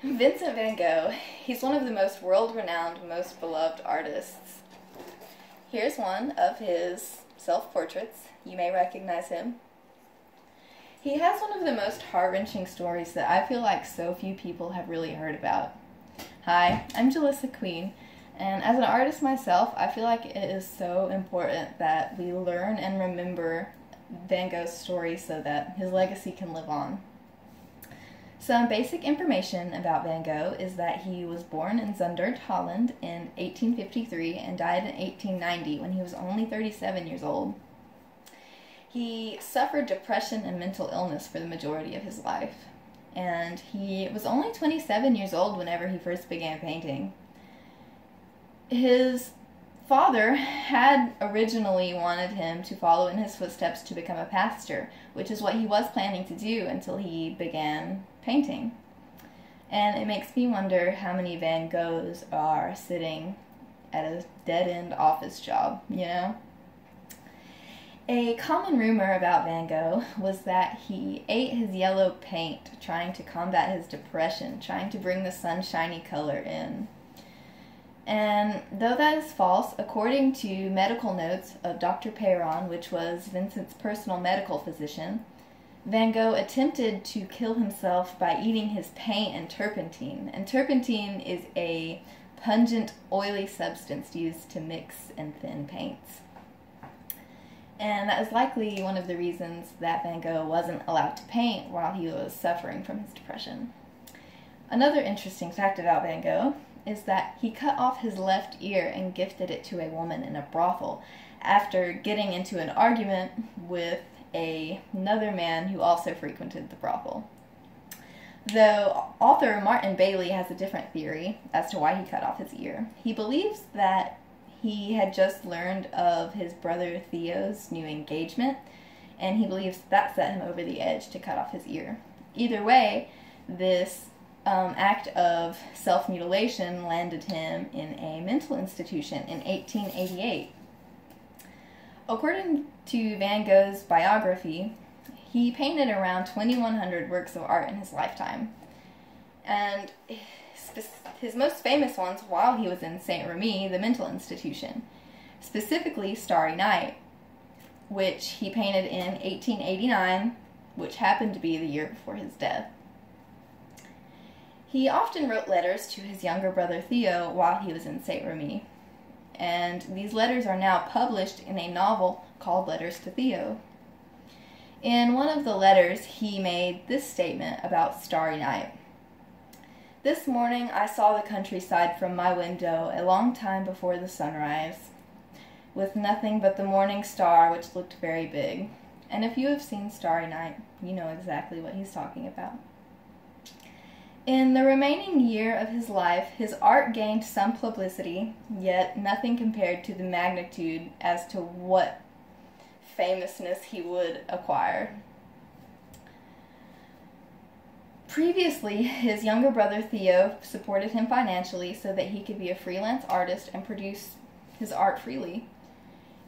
Vincent van Gogh, he's one of the most world-renowned, most beloved artists. Here's one of his self-portraits. You may recognize him. He has one of the most heart-wrenching stories that I feel like so few people have really heard about. Hi, I'm Jalissa Queen, and as an artist myself, I feel like it is so important that we learn and remember Van Gogh's story so that his legacy can live on. Some basic information about Van Gogh is that he was born in Zundert, Holland in 1853 and died in 1890 when he was only 37 years old. He suffered depression and mental illness for the majority of his life, and he was only 27 years old whenever he first began painting. His father had originally wanted him to follow in his footsteps to become a pastor, which is what he was planning to do until he began painting. And it makes me wonder how many Van Goghs are sitting at a dead-end office job, you know? A common rumor about Van Gogh was that he ate his yellow paint trying to combat his depression, trying to bring the sunshiny color in. And though that is false, according to medical notes of Dr. Perron, which was Vincent's personal medical physician, Van Gogh attempted to kill himself by eating his paint and turpentine. And turpentine is a pungent, oily substance used to mix and thin paints. And that is likely one of the reasons that Van Gogh wasn't allowed to paint while he was suffering from his depression. Another interesting fact about Van Gogh is that he cut off his left ear and gifted it to a woman in a brothel after getting into an argument with another man who also frequented the brothel. Though author Martin Bailey has a different theory as to why he cut off his ear. He believes that he had just learned of his brother Theo's new engagement, and he believes that set him over the edge to cut off his ear. Either way, this act of self-mutilation landed him in a mental institution in 1888. According to Van Gogh's biography, he painted around 2,100 works of art in his lifetime. And his most famous ones while he was in Saint-Remy, the mental institution, specifically Starry Night, which he painted in 1889, which happened to be the year before his death. He often wrote letters to his younger brother Theo while he was in Saint-Remy, and these letters are now published in a novel called Letters to Theo. In one of the letters, he made this statement about Starry Night. "This morning I saw the countryside from my window a long time before the sunrise, with nothing but the morning star, which looked very big." And if you have seen Starry Night, you know exactly what he's talking about. In the remaining year of his life, his art gained some publicity, yet nothing compared to the magnitude as to what famousness he would acquire. Previously, his younger brother Theo supported him financially so that he could be a freelance artist and produce his art freely.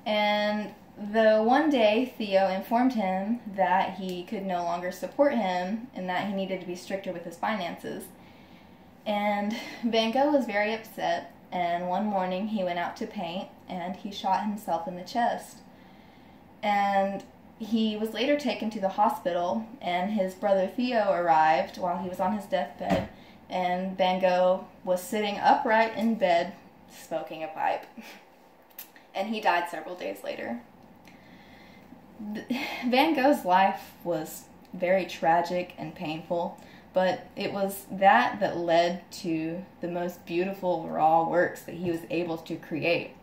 And though one day Theo informed him that he could no longer support him and that he needed to be stricter with his finances. And Van Gogh was very upset, and one morning he went out to paint and he shot himself in the chest. And he was later taken to the hospital, and his brother Theo arrived while he was on his deathbed, and Van Gogh was sitting upright in bed smoking a pipe. And he died several days later. Van Gogh's life was very tragic and painful, but it was that led to the most beautiful raw works that he was able to create.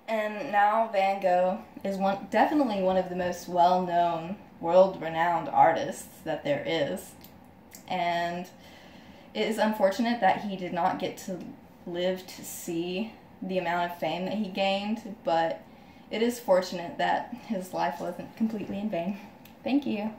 And now Van Gogh is definitely one of the most well-known, world-renowned artists that there is. And it is unfortunate that he did not get to live to see the amount of fame that he gained, but it is fortunate that his life wasn't completely in vain. Thank you.